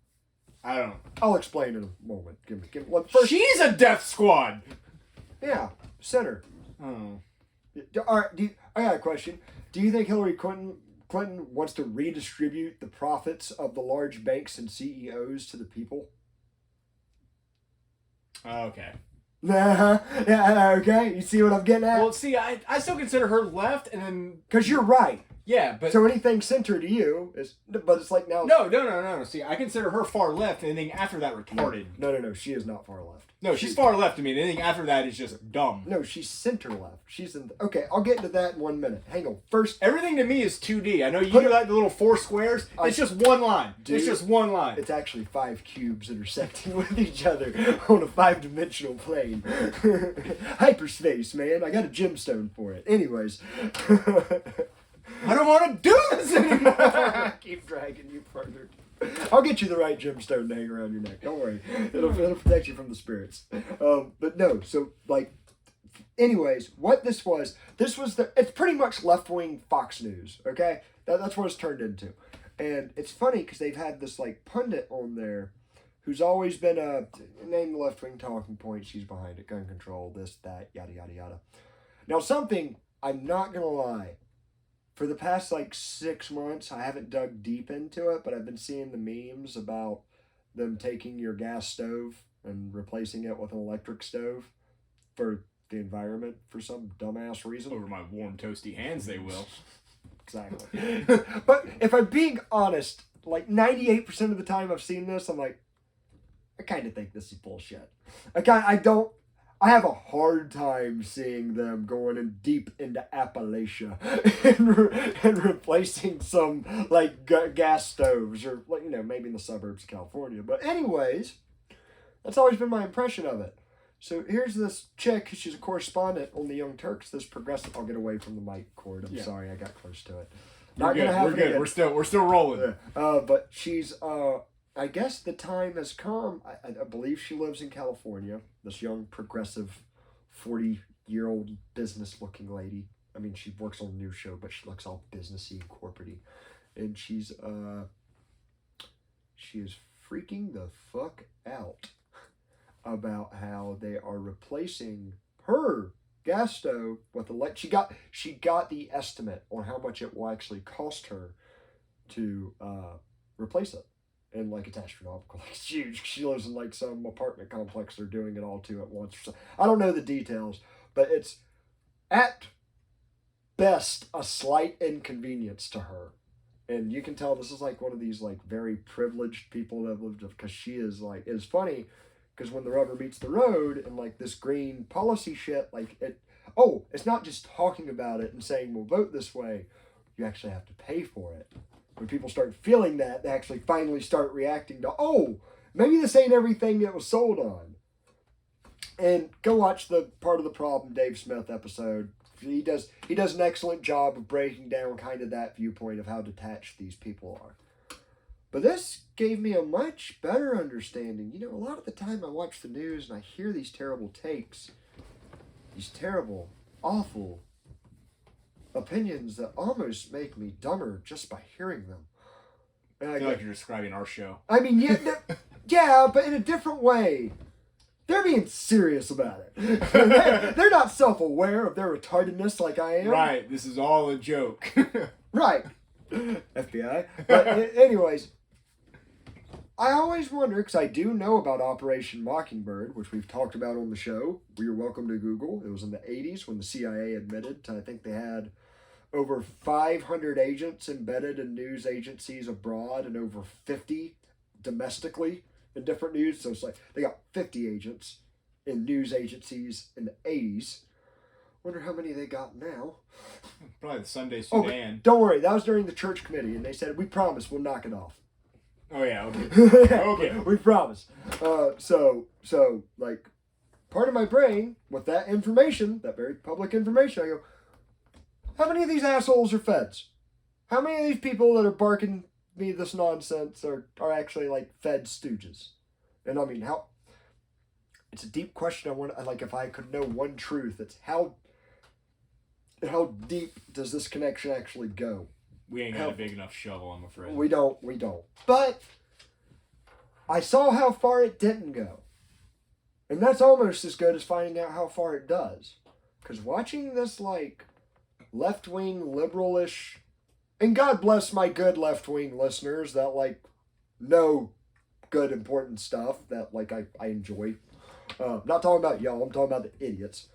I don't. I'll explain in a moment. Give me. First, she's a death squad. Yeah, center. Oh. All right, I got a question. Do you think Hillary Clinton wants to redistribute the profits of the large banks and CEOs to the people? Okay. Yeah, okay. You see what I'm getting at? Well, see, I still consider her left, and then... Because you're right. Yeah, but... So anything center to you is... But it's like now... No. See, I consider her far left, and anything after that retarded. No. She is not far left. No, she's far left to me, and anything after that is just dumb. No, she's center left. She's in... Okay, I'll get into that in 1 minute. Hang on. First... Everything to me is 2D. I know you do like the little 4 squares. It's just one line. It's just one line. It's actually 5 cubes intersecting with each other on a 5-dimensional plane. Hyperspace, man. I got a gemstone for it. Anyways... I don't want to do this anymore. I keep dragging you further. I'll get you the right gemstone to hang around your neck. Don't worry. It'll protect you from the spirits. But no, so like, anyways, what this was it's pretty much left-wing Fox News, okay? That's what it's turned into. And it's funny because they've had this like pundit on there who's always been name the left-wing talking point, she's behind it, gun control, this, that, yada, yada, yada. Now something, I'm not going to lie, for the past like 6 months, I haven't dug deep into it, but I've been seeing the memes about them taking your gas stove and replacing it with an electric stove for the environment for some dumbass reason. Over my warm, toasty hands, they will. Exactly. But if I'm being honest, like 98% of the time I've seen this, I'm like, I kind of think this is bullshit. I have a hard time seeing them going in deep into Appalachia and replacing some like gas stoves or like, maybe in the suburbs of California. But anyways, That's always been my impression of it. So here's this chick. She's a correspondent on the Young Turks. This progressive. I'll get away from the mic cord. I'm sorry, I got close to it. Not gonna happen. We're good. Again. We're still rolling. Yeah. But she's. I guess the time has come. I believe she lives in California. This young progressive, 40-year-old business-looking lady. I mean, she works on a news show, but she looks all businessy and corporate-y. And she is freaking the fuck out about how they are replacing her gas stove with she got the estimate on how much it will actually cost her to replace it. And like it's astronomical, like it's huge. She lives in like some apartment complex. They're doing it all at once. I don't know the details, but it's at best a slight inconvenience to her. And you can tell this is like one of these like very privileged people that have lived, because she is like, it's funny because when the rubber meets the road and like this green policy shit, like it's not just talking about it and saying we'll vote this way. You actually have to pay for it. When people start feeling that, they actually finally start reacting to, maybe this ain't everything it was sold on. And go watch the Part of the Problem Dave Smith episode. He does an excellent job of breaking down kind of that viewpoint of how detached these people are. But this gave me a much better understanding. You know, a lot of the time I watch the news and I hear these terrible takes, these terrible, awful opinions that almost make me dumber just by hearing them. And I feel like you're describing our show. I mean, yeah, but in a different way. They're being serious about it. They're not self-aware of their retardedness like I am. Right, this is all a joke. Right. FBI. But anyways, I always wonder, because I do know about Operation Mockingbird, which we've talked about on the show. You're welcome to Google. It was in the 80s when the CIA admitted to, I think they had over 500 agents embedded in news agencies abroad and over 50 domestically in different news. So it's like they got 50 agents in news agencies in the 80s. Wonder how many they got now. Probably the Sunday Sudan. Don't worry, that was during the church committee, and they said, we promise we'll knock it off. Oh, yeah, okay. Okay. We promise. So, like, part of my brain, with that information, that very public information, I go, how many of these assholes are feds? How many of these people that are barking me this nonsense are actually, like, Fed stooges? And, I mean, it's a deep question. If I could know one truth, it's how deep does this connection actually go? We ain't got a big enough shovel, I'm afraid. We don't. But I saw how far it didn't go. And that's almost as good as finding out how far it does. Because watching this, like, left-wing, liberalish, and God bless my good left-wing listeners that, like, know good, important stuff that, like, I enjoy. I'm not talking about y'all, I'm talking about the idiots.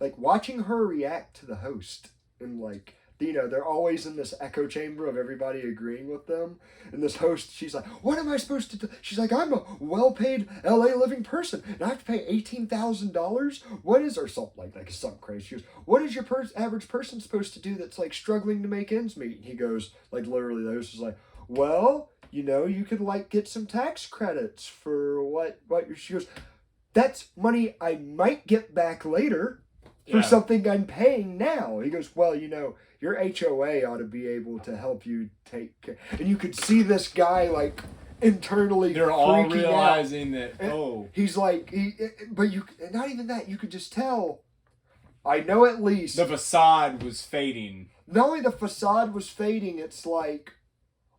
Like, watching her react to the host and, like, you know, they're always in this echo chamber of everybody agreeing with them. And this host, she's like, what am I supposed to do? She's like, I'm a well-paid LA living person, and I have to pay $18,000? What is, or something like something crazy. She goes, what is your average person supposed to do that's, like, struggling to make ends meet? And he goes, like, literally, the host is like, well, you know, you could, like, get some tax credits for what she goes, that's money I might get back later for something I'm paying now. He goes, well, you know, your HOA ought to be able to help you take care. And you could see this guy, like, internally they're all realizing out. That, he's like, but not even that, you could just tell, I know at least. The facade was fading. Not only the facade was fading, it's like,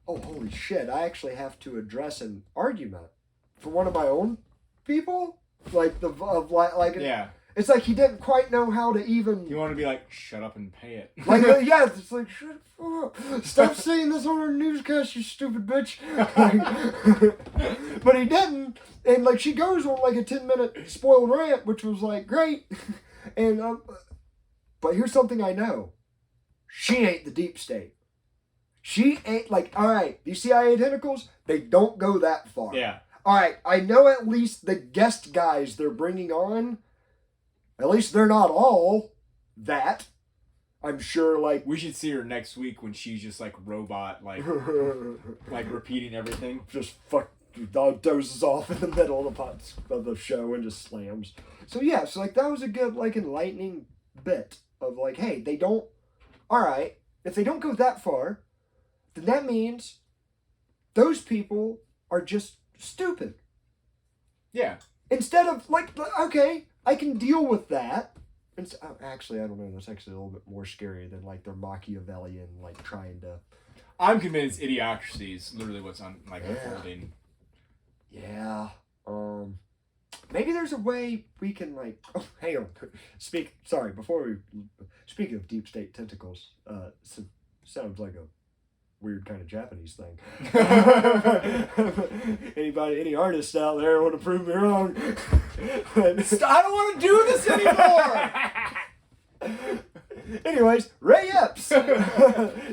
oh, holy shit, I actually have to address an argument for one of my own people? Like, yeah. It's like he didn't quite know how to even... You want to be like, shut up and pay it. Like, yeah, it's like, shut up. Stop saying this on our newscast, you stupid bitch. But he didn't. And, like, she goes on, like, a 10-minute spoiled rant, which was, like, great. And, but here's something I know. She ain't the deep state. She ain't, like, all right, these CIA tentacles, they don't go that far. Yeah. All right, I know at least the guest guys they're bringing on, at least they're not all that. I'm sure, like... We should see her next week when she's just, like, robot, like, like repeating everything. Just dog dozes off in the middle of the show and just slams. So yeah, so like that was a good like enlightening bit of like, hey, they don't. All right, if they don't go that far, then that means those people are just stupid. Yeah. Instead of like, okay, I can deal with that. Actually, I don't know. That's actually a little bit more scary than like their Machiavellian like trying to. I'm convinced idiocracy is literally what's unfolding. Yeah. Maybe there's a way we can like. Oh, hang on. Speaking of deep state tentacles, sounds like a weird kind of Japanese thing. Any artists out there want to prove me wrong? I don't want to do this anymore. Anyways, Ray Epps,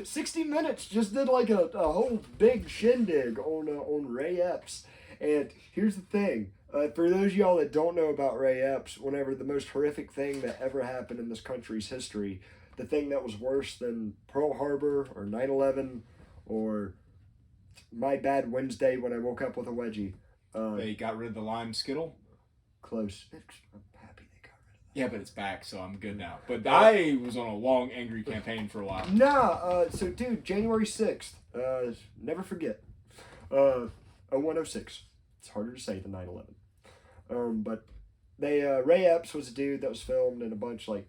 60 Minutes just did like a whole big shindig on Ray Epps, and here's the thing. For those of y'all that don't know about Ray Epps, whenever the most horrific thing that ever happened in this country's history, the thing that was worse than Pearl Harbor or 9/11 or my bad Wednesday when I woke up with a wedgie. They got rid of the lime skittle. Close. I'm happy they got rid of that. Yeah, but it's back, so I'm good now. But I was on a long, angry campaign for a while. Nah, so dude, January 6th, never forget. 0106. It's harder to say than 9/11. But Ray Epps was a dude that was filmed in a bunch, like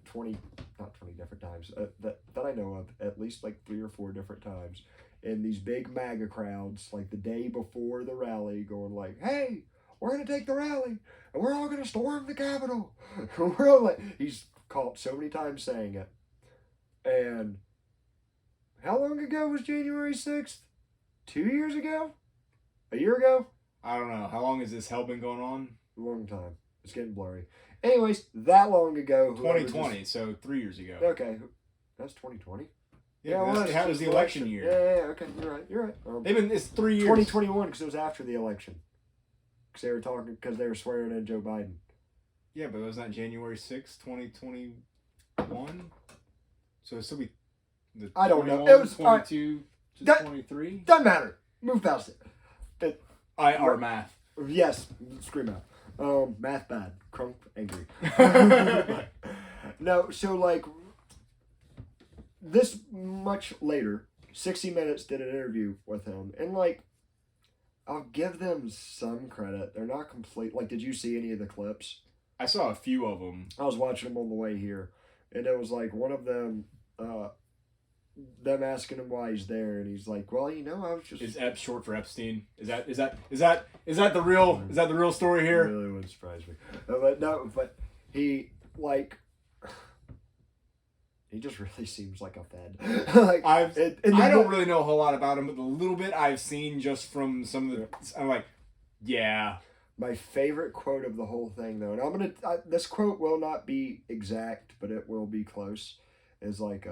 not 20 different times, that I know of, at least like 3 or 4 different times, in these big MAGA crowds, like the day before the rally, going like, hey, we're going to take the rally, and we're all going to storm the Capitol. We're all like, he's caught so many times saying it. And how long ago was January 6th? 2 years ago? A year ago? I don't know. How long has this hell been going on? A long time. It's getting blurry. Anyways, that long ago. 2020, so 3 years ago. Okay. That's 2020? Yeah, well, that was the election year. Yeah, okay. You're right. It's 3 years. 2021, because it was after the election. Because they were swearing in Joe Biden. Yeah, but it was not January 6th, 2021? So it'll still be I don't know. It was 22 to 23? Doesn't matter. Move past it. Our math. Yes, scream out. Math bad. Crunk angry. No, so like this much later, 60 Minutes did an interview with him, and like I'll give them some credit. They're not complete. Like, did you see any of the clips? I saw a few of them. I was watching them on the way here, and it was like one of them. Them asking him why he's there, and he's like, "Well, you know, I was just." Is Epps short for Epstein? Is that the real story here? It really wouldn't surprise me, but he like. He just really seems like a fed. Like I don't really know a whole lot about him, but the little bit I've seen just from some of the, I'm like, yeah. My favorite quote of the whole thing, though, and this quote will not be exact, but it will be close, is like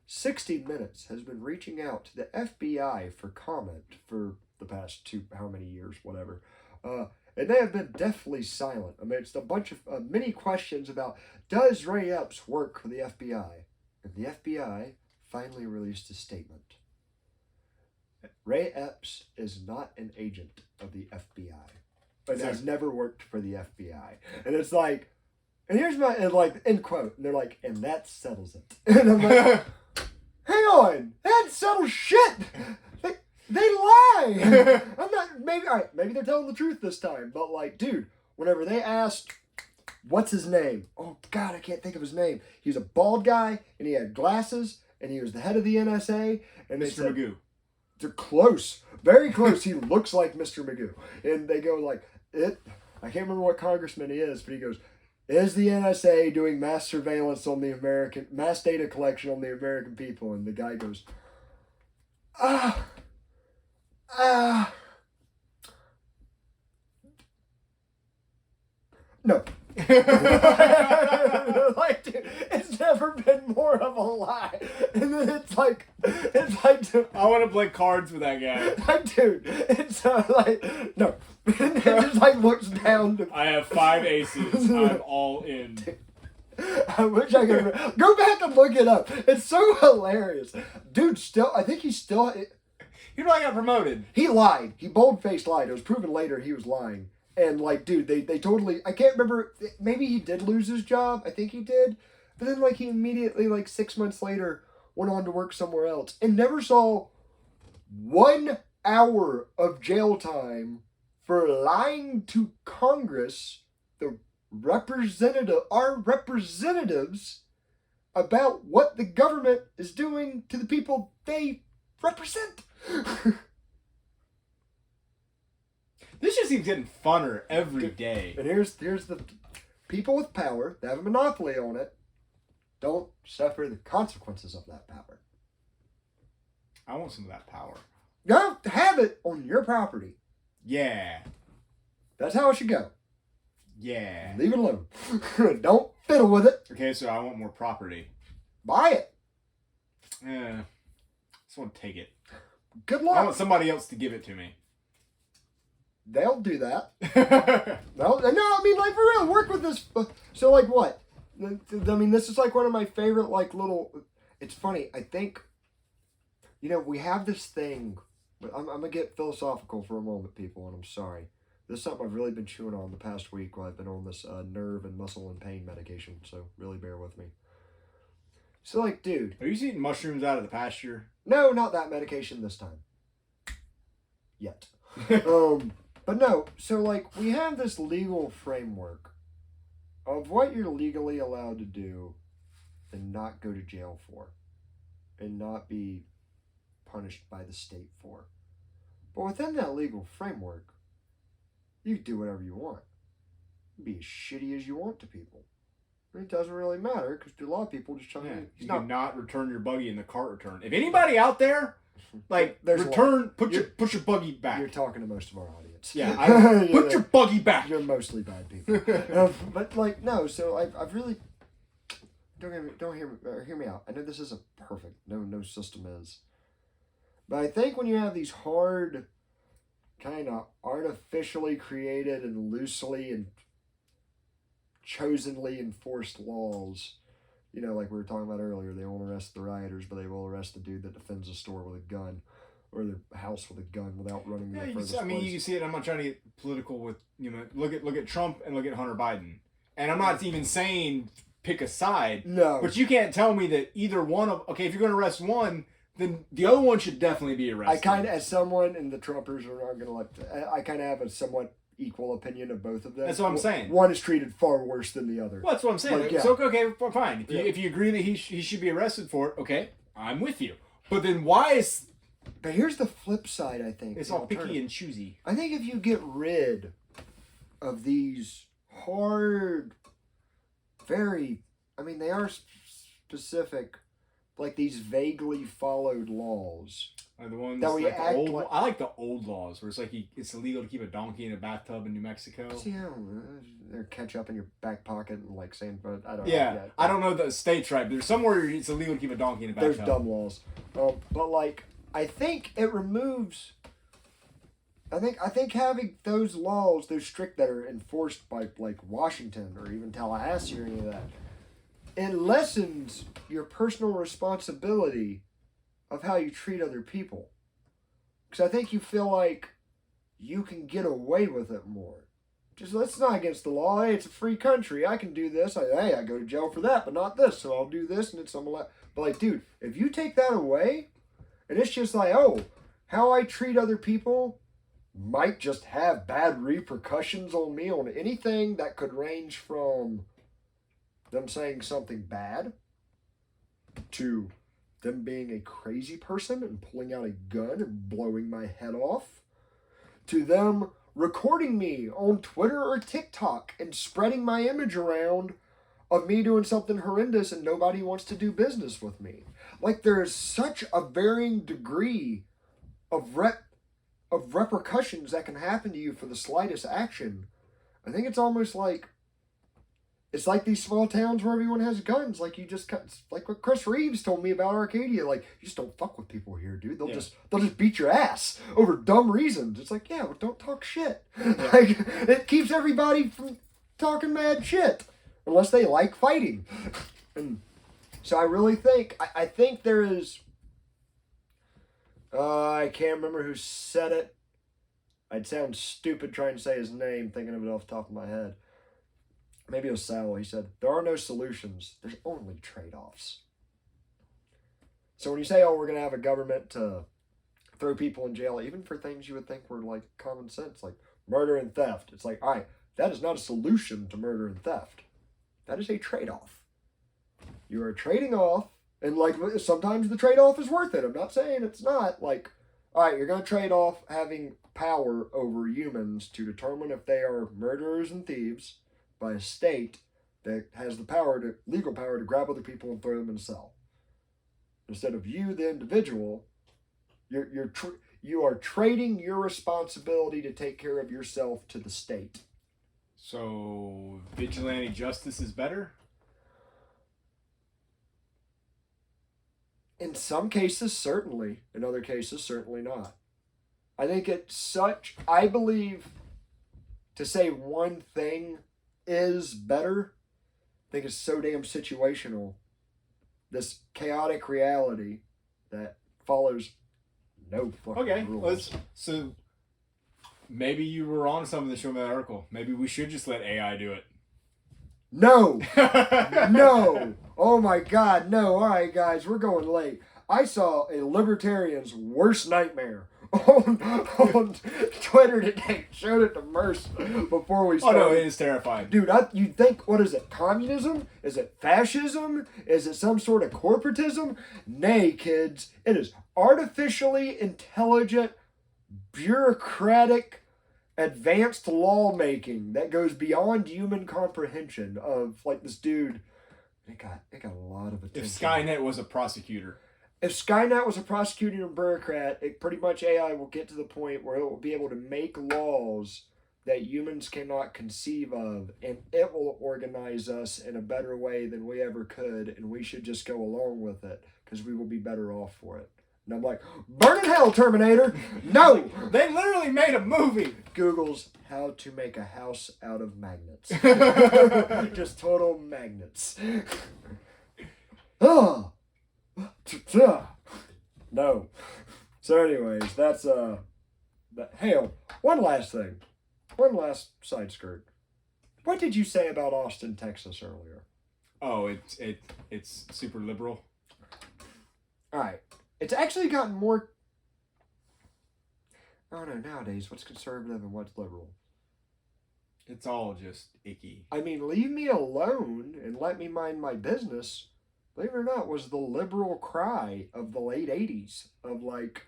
60 Minutes has been reaching out to the FBI for comment for the past how many years, whatever. And they have been deathly silent amidst a bunch of many questions about, does Ray Epps work for the FBI? And the FBI finally released a statement. Ray Epps is not an agent of the FBI, but has never worked for the FBI. And it's like, and here's my, and like, end quote. And they're like, and that settles it. And I'm like, hang on, that settles shit. They lie. I'm not, maybe they're telling the truth this time, but like, dude, whenever they asked, what's his name? Oh, God, I can't think of his name. He was a bald guy, and he had glasses, and he was the head of the NSA. And Mr. Magoo. They're close. Very close. He looks like Mr. Magoo. And they go like, I can't remember what congressman he is, but he goes, is the NSA doing mass surveillance on mass data collection on the American people? And the guy goes, no. Like, dude, it's never been more of a lie. And then it's like dude, I want to play cards with that guy. like, dude, it's like, no. And then just like looks down to, I have 5 aces. I'm all in. Dude, I wish I could go back and look it up. It's so hilarious. Dude, I think he's still. You know I got promoted. He lied. He bold-faced lied. It was proven later he was lying. And, like, dude, they totally... I can't remember... Maybe he did lose his job. I think he did. But then, like, he immediately, like, 6 months later, went on to work somewhere else. And never saw 1 hour of jail time for lying to Congress, our representatives, about what the government is doing to the people they represent. This just keeps getting funner every day. And here's the people with power that have a monopoly on it don't suffer the consequences of that power. I want some of that power. You don't have it on your property. Yeah. That's how it should go. Yeah. Leave it alone. Don't fiddle with it. Okay, so I want more property. Buy it. Yeah. I just want to take it. Good luck. I want somebody else to give it to me. They'll do that. No, I mean, like, for real, work with this. So, like, what? I mean, this is, like, one of my favorite, like, little... It's funny. I think, you know, we have this thing. But I'm going to get philosophical for a moment, people, and I'm sorry. This is something I've really been chewing on the past week while I've been on this nerve and muscle and pain medication, so really bear with me. So, like, dude... Are you eating mushrooms out of the pasture? No, not that medication this time. Yet. But no, so, like, we have this legal framework of what you're legally allowed to do and not go to jail for and not be punished by the state for. But within that legal framework, you can do whatever you want. Be as shitty as you want to people. It doesn't really matter because a lot of people just try to... You cannot return your buggy in the cart return. If anybody out there, like, There's put your buggy back. You're talking to most of our audience. Yeah, put your buggy back. You're mostly bad people. But, like, no, so I've really... Hear me out. I know this isn't perfect. No system is. But I think when you have these hard, kind of artificially created and loosely and chosenly enforced laws, you know, like we were talking about earlier, they won't arrest the rioters, but they will arrest the dude that defends a store with a gun or the house with a gun without running the furthest place. You can see it. I'm not trying to get political with, you know, look at Trump and look at Hunter Biden. And I'm not even saying pick a side. No. But you can't tell me that either one of, okay, if you're going to arrest one, then the other one should definitely be arrested. I kind of, as someone, and the Trumpers are not going to I kind of have a somewhat equal opinion of both of them. That's what I'm saying. One is treated far worse than the other. Well, that's what I'm saying. Like, yeah. So, okay, fine. If you agree that he should be arrested for it, okay, I'm with you. But then why is... But here's the flip side, I think. It's all picky and choosy. I think if you get rid of these hard, very... I mean, they are specific... Like these vaguely followed laws. The ones that we like act old, like... I like the old laws where it's like it's illegal to keep a donkey in a bathtub in New Mexico. See, I don't know. They're ketchup in your back pocket and like saying, but I don't know. Yeah, I don't know the state's right, but there's somewhere it's illegal to keep a donkey in a bathtub. There's dumb laws. But like, I think it removes... I think having those laws, those strict that are enforced by like Washington or even Tallahassee or any of that, it lessens your personal responsibility of how you treat other people. Because I think you feel like you can get away with it more. Just, that's not against the law. Hey, it's a free country. I can do this. I go to jail for that, but not this. So I'll do this and it's something like... But like, dude, if you take that away, and it's just like, oh, how I treat other people might just have bad repercussions on me on anything that could range from them saying something bad to them being a crazy person and pulling out a gun and blowing my head off, to them recording me on Twitter or TikTok and spreading my image around of me doing something horrendous and nobody wants to do business with me. Like, there is such a varying degree of repercussions that can happen to you for the slightest action. I think it's almost like it's like these small towns where everyone has guns. Like, you just like what Chris Reeves told me about Arcadia. Like, you just don't fuck with people here, dude. They'll just beat your ass over dumb reasons. It's like, yeah, well, don't talk shit. Yeah. Like, it keeps everybody from talking mad shit unless they like fighting. And so I really think I think there is I can't remember who said it. I'd sound stupid trying to say his name, thinking of it off the top of my head. Maybe it was Sal. He said, there are no solutions. There's only trade-offs. So when you say, oh, we're going to have a government to throw people in jail, even for things you would think were like common sense, like murder and theft. It's like, all right, that is not a solution to murder and theft. That is a trade-off. You are trading off, and like sometimes the trade-off is worth it. I'm not saying it's not. Like, all right, you're going to trade off having power over humans to determine if they are murderers and thieves by a state that has the power to, legal power to grab other people and throw them in a cell. Instead of you, the individual, you are trading your responsibility to take care of yourself to the state. So vigilante justice is better? In some cases, certainly. In other cases, certainly not. I think it's such, I believe, to say one thing is better, I think it's so damn situational. This chaotic reality that follows no fucking rules. So maybe you were on something that showed me that article. Maybe we should just let AI do it. No! No! Oh my God, no. All right, guys, we're going late. I saw a libertarian's worst nightmare on Twitter today. Showed it to Merce before we started. Oh no, it is terrifying. Dude, you'd think, what is it, communism? Is it fascism? Is it some sort of corporatism? Nay, kids, it is artificially intelligent, bureaucratic, advanced lawmaking that goes beyond human comprehension of, like, this dude. It got a lot of attention. If Skynet was a prosecutor. If Skynet was a prosecutor and bureaucrat, pretty much AI will get to the point where it will be able to make laws that humans cannot conceive of, and it will organize us in a better way than we ever could, and we should just go along with it because we will be better off for it. And I'm like, burn in hell, Terminator! No! They literally made a movie! Google's how to make a house out of magnets. Just total magnets. Oh! No. So anyways, that's hell, one last thing. One last side skirt. What did you say about Austin, Texas earlier? Oh, it's super liberal. Alright. It's actually gotten more, I don't know, nowadays what's conservative and what's liberal. It's all just icky. I mean, leave me alone and let me mind my business. Believe it or not, was the liberal cry of the late 80s of like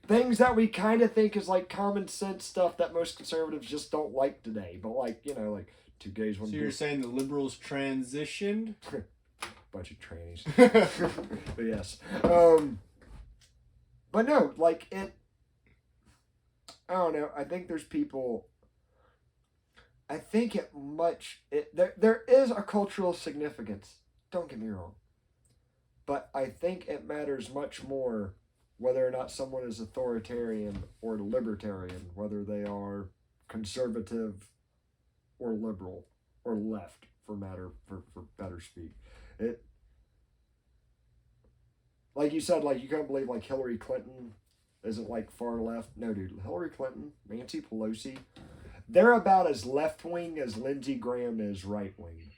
things that we kind of think is like common sense stuff that most conservatives just don't like today. But like, you know, like two gays, one. So you're saying the liberals transitioned? Bunch of trannies. But yes. But no, like it, I don't know. I think there's people. I think there is a cultural significance. Don't get me wrong. But I think it matters much more whether or not someone is authoritarian or libertarian, whether they are conservative or liberal or left, for better speak. It, like you said, like you can't believe like Hillary Clinton isn't like far left. No, dude, Hillary Clinton, Nancy Pelosi, they're about as left wing as Lindsey Graham is right wing.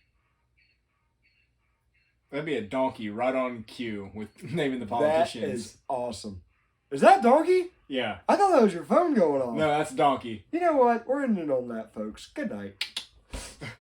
That'd be a donkey right on cue with naming the politicians. That is awesome. Is that donkey? Yeah. I thought that was your phone going off. No, that's donkey. You know what? We're ending on that, folks. Good night.